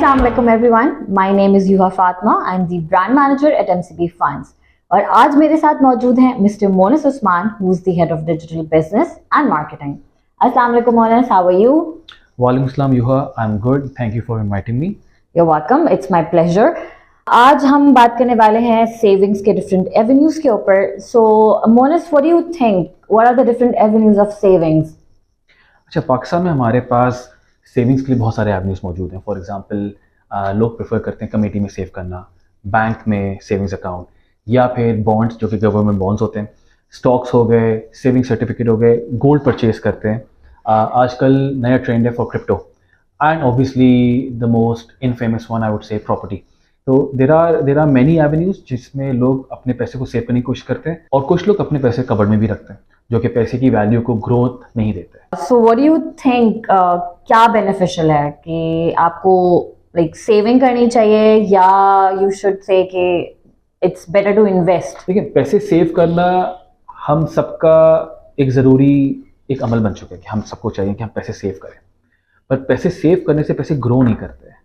Assalamu alaikum everyone. My name is Yuha Fatma. I'm the brand manager at MCB Funds. और आज मेरे साथ मौजूद हैं Mr. Monis Usman, who's the head of digital business and marketing. Assalamu alaikum Monis, how are you? Walaikum assalam Yuha, I'm good. Thank you for inviting me. You're welcome. It's my pleasure. आज हम बात करने वाले हैं savings के different avenues के ऊपर. So Monis, what do you think, what are the different avenues of savings? अच्छा, पाकिस्तान में हमारे पास सेविंग्स के लिए बहुत सारे एवेन्यूज मौजूद हैं. फॉर एग्जांपल लोग प्रेफर करते हैं कमेटी में सेव करना, बैंक में सेविंग्स अकाउंट, या फिर बॉन्ड्स जो कि गवर्नमेंट बॉन्ड्स होते हैं, स्टॉक्स हो गए, सेविंग सर्टिफिकेट हो गए, गोल्ड परचेज करते हैं. आजकल नया ट्रेंड है for crypto, and obviously the most infamous one I would say property. तो देर आर मैनी एवेन्यूज जिसमें लोग अपने पैसे को सेव करने की कोशिश करते हैं, और कुछ लोग अपने पैसे कबर्ड में भी रखते हैं जो कि पैसे की वैल्यू को ग्रोथ नहीं देते. So what do you think, क्या बेनिफिशियल है कि आपको लाइक सेविंग करनी चाहिए, या यू शुड से कि इट्स बेटर टू इन्वेस्ट? देखिए, पैसे सेव करना हम सबका एक ज़रूरी एक अमल बन चुका है कि हम सबको चाहिए कि हम पैसे सेव करें. पर पैसे सेव करने से पैसे ग्रो नहीं करते हैं,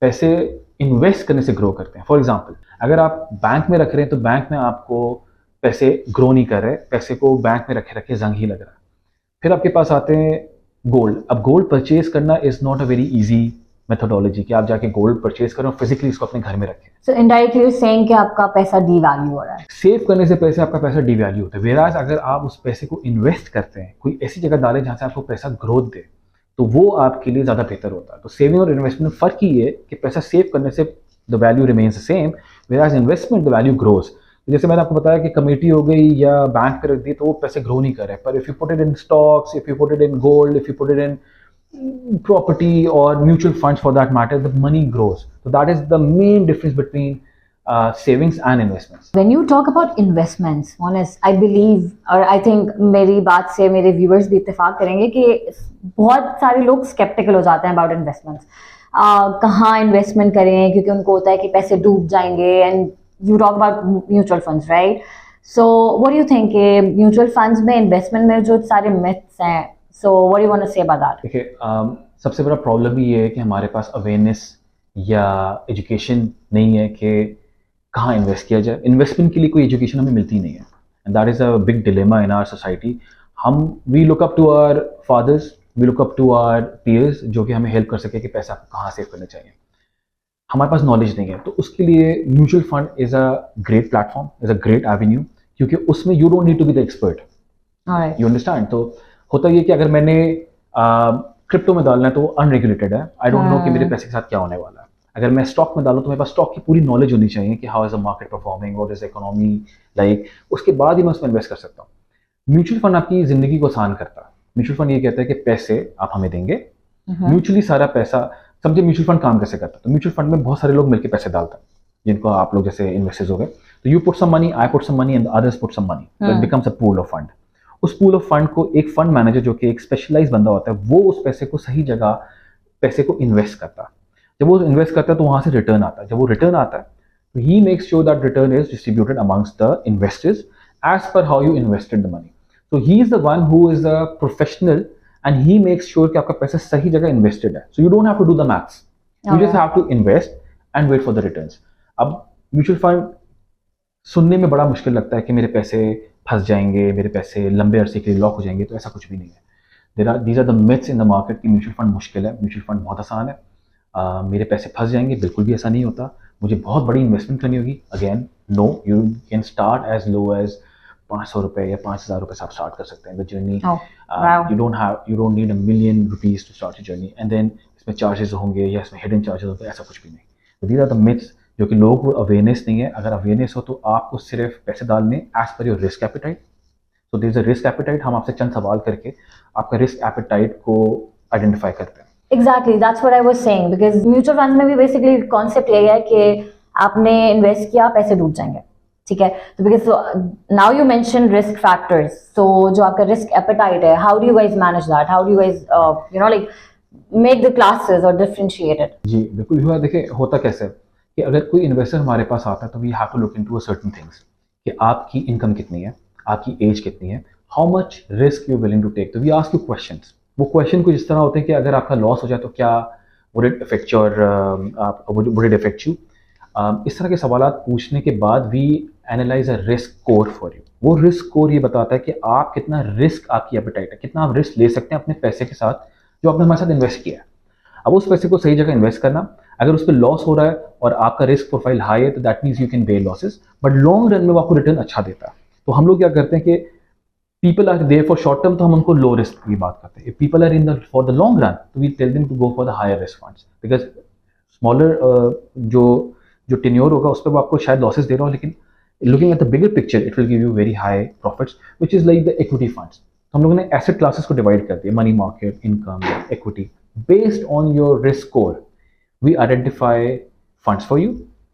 पैसे इन्वेस्ट करने से ग्रो करते हैं. फॉर एग्जांपल, अगर आप बैंक में रख रहे हैं तो बैंक में आपको पैसे ग्रो नहीं कर रहे, पैसे को बैंक में रखे रखे जंग ही लग रहा है. फिर आपके पास आते हैं गोल्ड. अब गोल्ड परचेज करना is not a very easy methodology कि आप जाके गोल्ड परचेज करें और फिजिकली इसको अपने घर में रखें. सो इनडायरेक्टली यू सेइंग कि आपका पैसा डीवैल्यू हो रहा है. सेव करने से पैसे आपका पैसा डीवैल्यू होता है. वेराज अगर आप उस पैसे को इन्वेस्ट करते हैं, कोई ऐसी जगह डालें जहाँ से आपको पैसा ग्रोथ दे, तो वो आपके लिए ज़्यादा बेहतर होता है. तो सेविंग और इन्वेस्टमेंट में फ़र्क ही है कि पैसा सेव करने से the value remains the same, वेराज investment the value grows. जैसे मैंने आपको बताया कि कमेटी हो गई या बैंक पे रख दी तो वो पैसे ग्रो नहीं कर रहे. पर if you put it in stocks, if you put it in gold, if you put it in property or mutual funds for that matter, the money grows. So that is the main difference between savings and investments. When you talk about investments, honest, I believe और I think मेरी बात से मेरे viewers भी इत्तेफाक करेंगे कि बहुत सारे लोग skeptical हो जाते हैं about investments. कहाँ investment करें, क्योंकि उनको होता है कि पैसे डूब जाएंगे. And you talk about mutual funds, right? So what do you think कि mutual funds में investment में जो सारे myths हैं, so what do you want to say about that? देखिए, सबसे बड़ा प्रॉब्लम ये है कि हमारे पास अवेयरनेस या एजुकेशन नहीं है कि कहाँ इन्वेस्ट किया जाए. इन्वेस्टमेंट के लिए कोई एजुकेशन हमें मिलती नहीं है, and that is a big dilemma in our society. We look up to our fathers, we look up to our peers जो कि हमें हेल्प कर सके कि पैसा कहाँ सेव करना चाहिए. हमारे पास नॉलेज नहीं है, तो उसके लिए mutual fund is a great platform, is a great avenue, क्योंकि उसमें you don't need to be the expert. You understand? तो होता ये कि अगर मैंने क्रिप्टो में डालना है तो वो अनरेगुलेटेड है. आई डोंट नो कि मेरे पैसे के साथ क्या होने वाला है. अगर मैं स्टॉक में डालूँ तो मेरे पास स्टॉक की पूरी नॉलेज होनी चाहिए कि how is the market performing, what is the economy like. उसके बाद ही मैं उसमें इन्वेस्ट कर सकता हूँ. म्यूचुअल फंड आपकी जिंदगी को आसान करता है. म्यूचुअल फंड ये कहता है कि पैसे आप हमें देंगे, म्यूचुअली सारा पैसा. समझे म्यूचुअल फंड काम कैसे करता है? तो म्यूचुअल फंड में बहुत सारे लोग मिलकर पैसे डालते हैं, जिनको आप लोग जैसे इन्वेस्टर्स हो गए. तो you put some money, I put some money, and others put some money, so it becomes a pool of fund. उस पूल ऑफ फंड को एक फंड मैनेजर जो कि एक स्पेशलाइज बंदा होता है, वो उस पैसे को सही जगह पैसे को इन्वेस्ट करता है. जब वो इन्वेस्ट करता है तो वहाँ से रिटर्न आता है. जब वो रिटर्न आता है तो he makes sure that return is distributed amongst the investors as per how you invested the money. तो he is the one who is the professional, and he makes sure कि आपका पैसा सही जगह इन्वेस्टेड है. So you don't have to do the maths, you just have to invest and wait for the returns. अब mutual fund सुनने में बड़ा मुश्किल लगता है कि मेरे पैसे फंस जाएंगे, मेरे पैसे लंबे अरसे के लिए लॉक हो जाएंगे. तो ऐसा कुछ भी नहीं है. These are the myths in the market कि म्यूचुअल फंड मुश्किल है, म्यूचुअल फंड बहुत आसान है. मेरे पैसे फंस जाएंगे, बिल्कुल भी ऐसा नहीं होता. मुझे बहुत बड़ी इन्वेस्टमेंट करनी होगी. Again no, you can start as low as 500 रुपये या 5000 रुपये से आप स्टार्ट कर सकते हैं the journey. You don't need $1 million to start your journey. And then इसमें चार्जेस होंगे या इसमें हिडन चार्जेस होंगे, ऐसा कुछ भी नहीं. तो दीज आर द मिथ्स जो कि लोगों को अवेयरनेस नहीं है. अगर अवेयरनेस हो तो आपको सिर्फ पैसे डालने as per your risk appetite. So there is a risk appetite. हम आपसे चंद सवाल करके आपका रिस्क एपेटाइट को आइडेंटिफाई करते हैं. Exactly, that's what I was saying, because mutual fund में भी बेसिकली कॉन्सेप्ट यही है कि आपने इन्वेस्ट किया, पैसे डूब जाएंगे. ठीक है, तो because now you mention risk factors, so जो आपका रिस्क एपेटाइट है, how do you guys manage that? How do you guys you know like make the classes और डिफरेंशिएट इट? जी बिल्कुल हुआ. देखिए, होता कैसे कि अगर कोई इन्वेस्टर हमारे पास आता है तो we have to look into certain things कि आपकी इनकम कितनी है, आपकी एज कितनी है, how much risk you willing to take. तो वी आस्क यू क्वेश्चंस. वो क्वेश्चन कुछ इस तरह होते हैं कि अगर आपका लॉस हो जाए तो क्या would it affect your would it affect you? इस तरह के सवालात पूछने के बाद we analyse a risk score for you. वो रिस्क स्कोर ये बताता है कि आप कितना रिस्क, आपकी एपेटाइट है, कितना आप रिस्क ले सकते हैं अपने पैसे के साथ जो आपने हमारे साथ इन्वेस्ट किया है। अब उस पैसे को सही जगह इन्वेस्ट करना, अगर उस पर लॉस हो रहा है और आपका रिस्क प्रोफाइल हाई है तो that means you can bear losses, but long run में वो आपको रिटर्न अच्छा देता है। तो हम लोग क्या करते हैं कि people are there for short term, तो हम उनको लो रिस्क की बात करते हैं। If people are in the for the long run, तो we tell them to go for the higher risk funds, because smaller जो टेन्योर होगा उस पर वो आपको शायद लॉसेस दे रहा हो, लेकिन looking at the bigger picture it will give you very high profits, which is like the equity funds. तो हम लोगों ने एसेट क्लासेस को डिवाइड कर दिया, money market, income, equity. Based on your risk score we identify funds for you,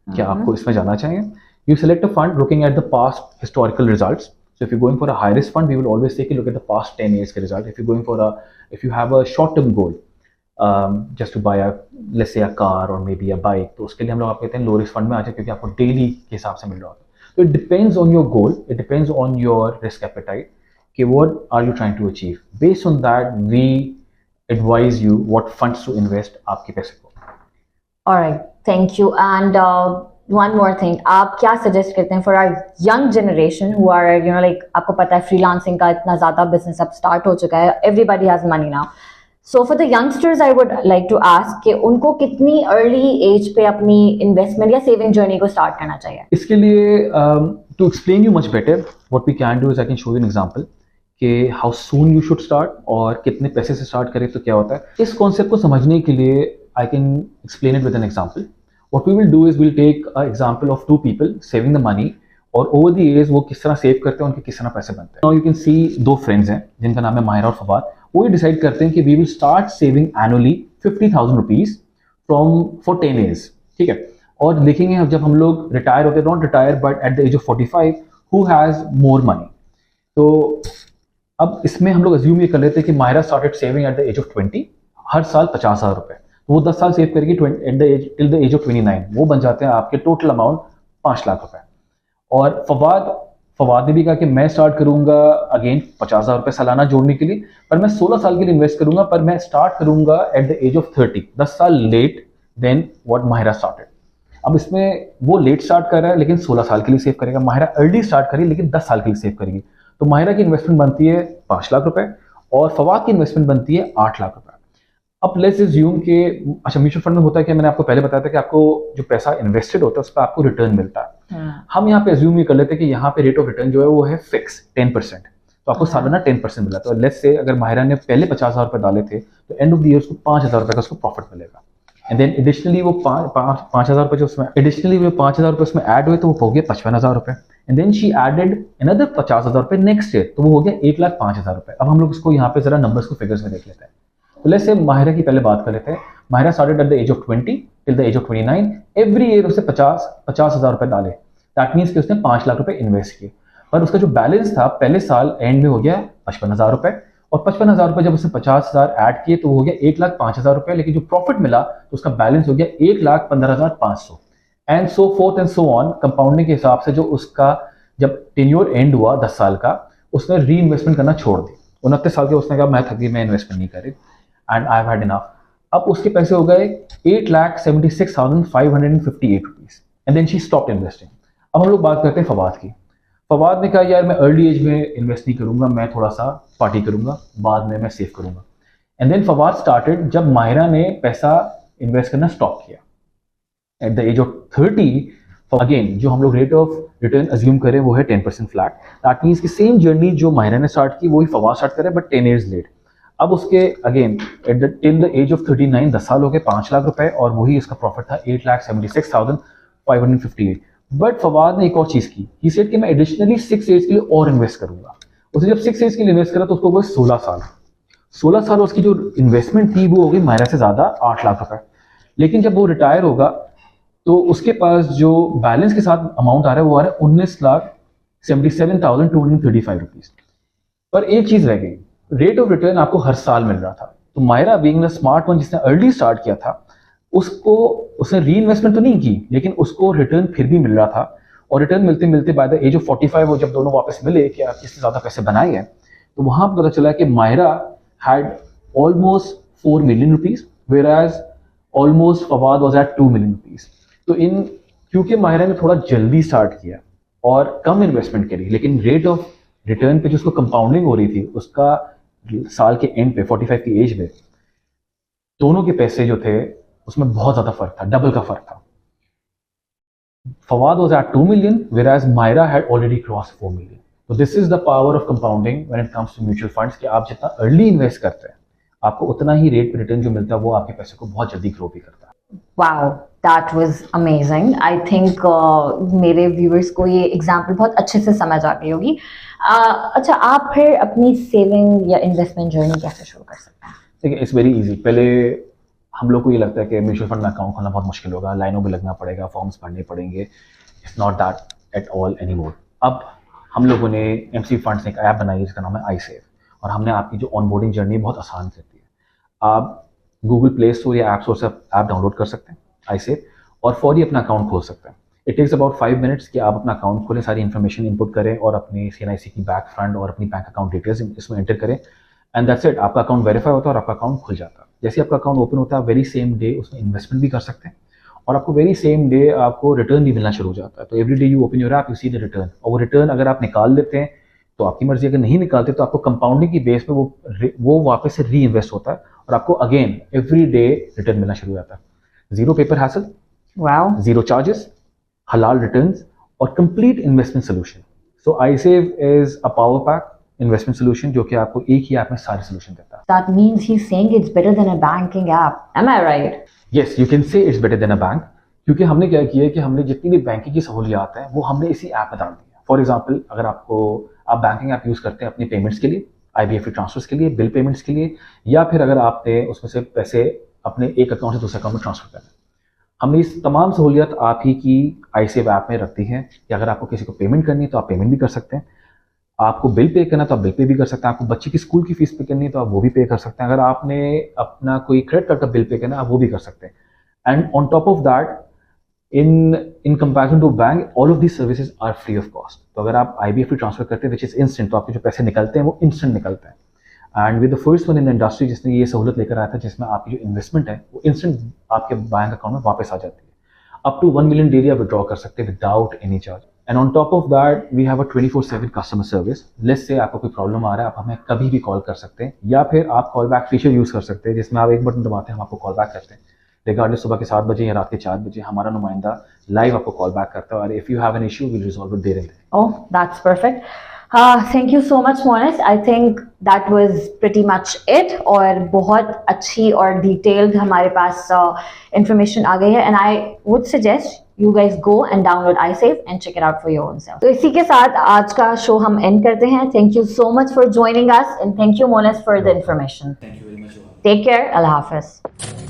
क्या आपको इसमें जाना चाहिए। You select a fund looking at the past historical results. So if you're going for a high risk fund, we will always take a look at the past 10 years के result. If you have a short term goal, just to buy let's say a car or maybe a bike, तो उसके लिए हम लोग आपको कहते हैं low risk fund में आ जाए, क्योंकि आपको daily के हिसाब से मिल रहा होता है। So it depends on your goal, it depends on your risk appetite, कि what are you trying to achieve. Based on that, we advise you what funds to invest आपके पैसे को। Alright, thank you. And one more thing, आप क्या suggest करते हैं for our young generation who are like, आपको पता है फ्रीलांसिंग का इतना ज़्यादा बिजनेस अब स्टार्ट हो चुका है, everybody has money now. So for the youngsters I would like to ask कि उनको कितनी अर्ली एज पे अपनी इन्वेस्टमेंट या सेविंग जर्नी को स्टार्ट करना चाहिए? इसके लिए to explain you much better what we can do is I can show you an example कि how soon you should start और कितने पैसे से स्टार्ट करें तो क्या होता है। इस कॉन्सेप्ट को समझने के लिए I can explain it with an example. What we will do is we'll take an example of two people saving the money, और over the years वो किस तरह सेव करते हैं, उनके किस तरह पैसे बनते हैं। Now you can see दो फ्रेंड्स हैं जिनका नाम है माहिरा और फवाद। वो ये डिसाइड करते हैं कि we will start saving annually 50,000 rupees for 10 years, ठीक है। और देखेंगे जब हम लोग रिटायर होते हैं, don't retire but at the age of 45, who has more money। तो अब इसमें हम लोग assume ये कर लेते हैं कि Mahira started saving at the age of 20, हर साल 50,000 रुपए, वो 10 साल सेव करेगी टिल द एज ऑफ 29, वो बन जाते हैं आपके टोटल अमाउंट 5 लाख रुपए। और फवाद ने भी कहा कि मैं स्टार्ट करूंगा अगेन 50,000 रुपए सालाना जोड़ने के लिए, पर मैं 16 साल के लिए इन्वेस्ट करूंगा, पर मैं स्टार्ट करूंगा एट द एज ऑफ 30, 10 साल late than what Mahira started. अब इसमें वो लेट स्टार्ट कर रहा है लेकिन 16 साल के लिए सेव करेगा, माहिरा अर्ली स्टार्ट करेगी लेकिन 10 साल के लिए सेव करेगी। तो माहिरा की इन्वेस्टमेंट बनती है 5 लाख रुपए और फवाद की इन्वेस्टमेंट बनती है 8 लाख रुपए। अब लेट्स अज्यूम कि अच्छा, म्यूचुअल फंड में होता है कि मैंने आपको पहले बताया था कि आपको जो पैसा इन्वेस्टेड होता है उस पर आपको रिटर्न मिलता है। हम यहाँ पे अज्यूम ये कर लेते हैं कि यहाँ पे रेट ऑफ रिटर्न जो है वो है फिक्स 10%, तो आपको सालाना 10% मिला। तो लेट्स से अगर माहिरा ने पहले 50,000 रुपए डाले थे तो एंड ऑफ द ईयर उसको 5,000 रुपए का उसको प्रॉफिट मिलेगा। एंड देन एडिशनली वो 5,000 रुपए जो उसमें एडिशनली वो 5,000 रुपए उसमें ऐड हुए तो वो हो गया 55,000 रुपए। And then she added another 50,000 रुपए नेक्स्ट ईयर, तो वो हो गया 1,05,000 रुपए। अब हम लोग इसको यहाँ पे जरा नंबर्स को फिगर्स में देख लेते हैं। तो लेट्स से माहिरा की पहले बात कर लेते हैं। Mahira started at the age of 20 till the age of 29, every year उसने 50,000 रुपए डाले, दैट मीन्स कि उसने 5 लाख रुपए इन्वेस्ट किए, पर उसका जो बैलेंस था पहले साल एंड में हो गया 55,000 रुपए, और 55,000 रुपए जब उसने 50,000 ऐड किए तो वो हो गया 1,05,000 रुपए, लेकिन जो प्रॉफिट मिला तो उसका बैलेंस हो गया 1,15,500 and so fourth and so on. Compounding के हिसाब से जो उसका जब टेन्योर एंड हुआ 10 साल का, उसने री इन्वेस्टमेंट करना छोड़ दी। 29 साल के उसने कहा मैं थक गई, मैं इन्वेस्टमेंट नहीं करी and I have had enough. अब उसके पैसे हो गए 8,76,558 rupees and then she stopped investing. अब हम लोग बात करते हैं फवाद की। फवाद ने कहा यार मैं अर्ली एज में इन्वेस्ट नहीं करूंगा, मैं थोड़ा सा पार्टी करूंगा, बाद में मैं सेव करूंगा। एंड देन फवाद स्टार्टेड जब माहिरा ने पैसा इन्वेस्ट करना स्टॉप किया at the age of 30। Again जो हम लोग रेट ऑफ रिटर्न अज्यूम करें वो है 10% फ्लैट, दैट मीन्स की सेम जर्नी जो माहिरा ने स्टार्ट की वही फवाद स्टार्ट करे बट 10 ईयर्स लेट। अब उसके again till the age of 39 10 साल हो गए, 5 लाख रुपए, और वही इसका प्रॉफिट था 8,76,558। बट फवाद ने एक और चीज की, ही सेड कि मैं एडिशनली 6 ईयर्स के लिए और इन्वेस्ट करूंगा। उसने जब 6 ईयर्स के लिए इन्वेस्ट करा तो उसको हो गए 16 साल। 16 साल उसकी जो इन्वेस्टमेंट थी वो हो गई माहिरा से ज्यादा 8 लाख रुपए। लेकिन जब वो रिटायर होगा तो उसके पास जो बैलेंस के साथ अमाउंट आ रहा है वो आ रहा है 19,77,235 रुपीज। पर एक चीज रह गई, रेट ऑफ रिटर्न आपको हर साल मिल रहा था। तो Mahira being the smart one जिसने अर्ली स्टार्ट किया था, उसने री इन्वेस्टमेंट तो नहीं की लेकिन उसको रिटर्न फिर भी मिल रहा था। और रिटर्न मिलते मिलते बाय द एज ऑफ 45 वो जब दोनों वापस मिले कि किसने ज्यादा पैसे बनाए हैं, तो वहां पता चला कि Mahira had almost 4 million rupees, whereas almost Fawad was at 2 million rupees. तो इन क्योंकि माहिरा ने थोड़ा जल्दी स्टार्ट किया और कम इन्वेस्टमेंट करी, लेकिन रेट ऑफ रिटर्न पे जो उसको कंपाउंडिंग हो रही थी उसका साल के एंड पे 45 की एज में दोनों के पैसे जो थे उसमें बहुत ज़्यादा फर्क था, डबल का फर्क था। Fawad was at 2 million, whereas Myra had already crossed 4 million. So this is the power of compounding when it comes to mutual funds कि आप जितना अर्ली इन्वेस्ट करते हैं आपको उतना ही रेट पे रिटर्न जो मिलता है वो आपके पैसे को बहुत जल्दी ग्रो भी करता है। Wow, that was amazing. I think मेरे व्यूअर्स को ये एग्जाम्पल बहुत अच्छे से समझ आ गई होगी। अच्छा, आप फिर अपनी सेविंग या इन्वेस्टमेंट जर्नी कैसे शुरू कर सकते हैं? देखिए, इट्स वेरी इजी। पहले हम लोग को ये लगता है कि म्यूचुअल फंड में अकाउंट खोलना बहुत मुश्किल होगा, लाइनों में लगना पड़ेगा, फॉर्म्स भरने पड़ेंगे। It's not that at all any more. अब हम लोगों ने एमसी फंड्स ने एक ऐप बनाई है जिसका नाम है iSave, और हमने आपकी जो ऑनबोर्डिंग जर्नी बहुत आसान कर दी है। आप गूगल प्ले स्टोर या ऐप स्टोर से ऐप डाउनलोड कर सकते हैं iSave, और फौरी अपना अकाउंट खोल सकते हैं। इट टेक्स अबाउट 5 मिनट्स कि आप अपना अकाउंट खोलें, सारी इन्फॉर्मेशन इनपुट करें और अपनी CNIC की बैक फ्रंट और अपनी बैंक अकाउंट डिटेल्स इसमें एंटर करें, एंड दैट्स इट। आपका अकाउंट वेरीफाई होता है और आपका अकाउंट खुल जाता है। जैसे आपका अकाउंट ओपन होता है, वेरी सेम डे उसमें इन्वेस्टमेंट भी कर सकते हैं और आपको वेरी सेम डे आपको रिटर्न भी मिलना शुरू हो जाता है। तो every day you open your app, you see the return, और वो रिटर्न अगर आप निकाल लेते हैं तो आपकी मर्जी, अगर नहीं निकालते तो आपको कंपाउंडिंग की बेस पे वो वापस से री इन्वेस्ट होता है और आपको अगेन एवरी डे रिटर्न मिलना शुरू हो जाता है। Zero paper hassle, wow, zero charges, हलाल रिटर्न्स और complete investment solution. So iSave is a power pack investment solution जो कि आपको एक ही ऐप में सारे सोल्यूशन देता है। That means he's saying it's better than a banking app. Am I right? Yes, you can say it's better than a bank, क्योंकि हमने क्या किया है कि हमने जितनी भी बैंकिंग की सहूलियात हैं वो हमने इसी ऐप में डाल दी है। फॉर एग्जांपल, अगर आप बैंकिंग ऐप यूज़ करते हैं अपनी पेमेंट्स के लिए, IBFE ट्रांसफर्स के लिए, बिल पेमेंट्स के लिए, या फिर अगर आपने उसमें से पैसे अपने एक अकाउंट से दूसरे अकाउंट में ट्रांसफर करना है, हमने इस तमाम सहूलियत आप ही की iSave ऐप में रख दी है कि अगर आपको किसी को पेमेंट करनी है तो आप पेमेंट भी कर सकते हैं, आपको बिल पे करना तो आप बिल पे भी कर सकते हैं, आपको बच्चे की स्कूल की फीस पे करनी है तो आप वो भी पे कर सकते हैं, अगर आपने अपना कोई क्रेडिट कार्ड का बिल पे करना है आप वो भी कर सकते हैं। And on top of that, in comparison to bank, all of these services are free of cost. तो अगर आप IBFE ट्रांसफर करते हैं विच इज इंस्टेंट, तो आपके जो पैसे निकलते हैं वो इंस्टेंट निकलते हैं। And with the first one in the industry जिसने ये सहूलत लेकर आया था, जिसमें आपकी जो इन्वेस्टमेंट है वो इंस्टेंट आपके बैंक अकाउंट में वापस आ जाती है। अप टू 1 मिलियन डेली आप विड्रॉ कर सकते हैं without any charge. And on top of that we have a 24/7 customer service. Let's say आपको कोई प्रॉब्लम आ रहा है, आप हमें कभी भी कॉल कर सकते हैं, या फिर आप कॉल बैक फीचर यूज़ कर सकते हैं जिसमें आप एक बटन दबाते हैं, हम आपको कॉल बैक करते हैं, रिगार्डलेस सुबह के 7 बजे या रात के 4 बजे हमारा नुमाइंदा लाइव आपको कॉल बैक करता है, और if you have an issue we will resolve it there and there. Oh, that's perfect. Thank you so much, Monis. I think that was pretty much it. और बहुत अच्छी और detailed हमारे पास information आ गई है, and I would suggest you guys go and download iSave and check it out for your own self. तो इसी के साथ आज का शो हम end करते हैं. Thank you so much for joining us, and thank you, Monis, for the information. Thank you very much. Take care. Allah Hafiz.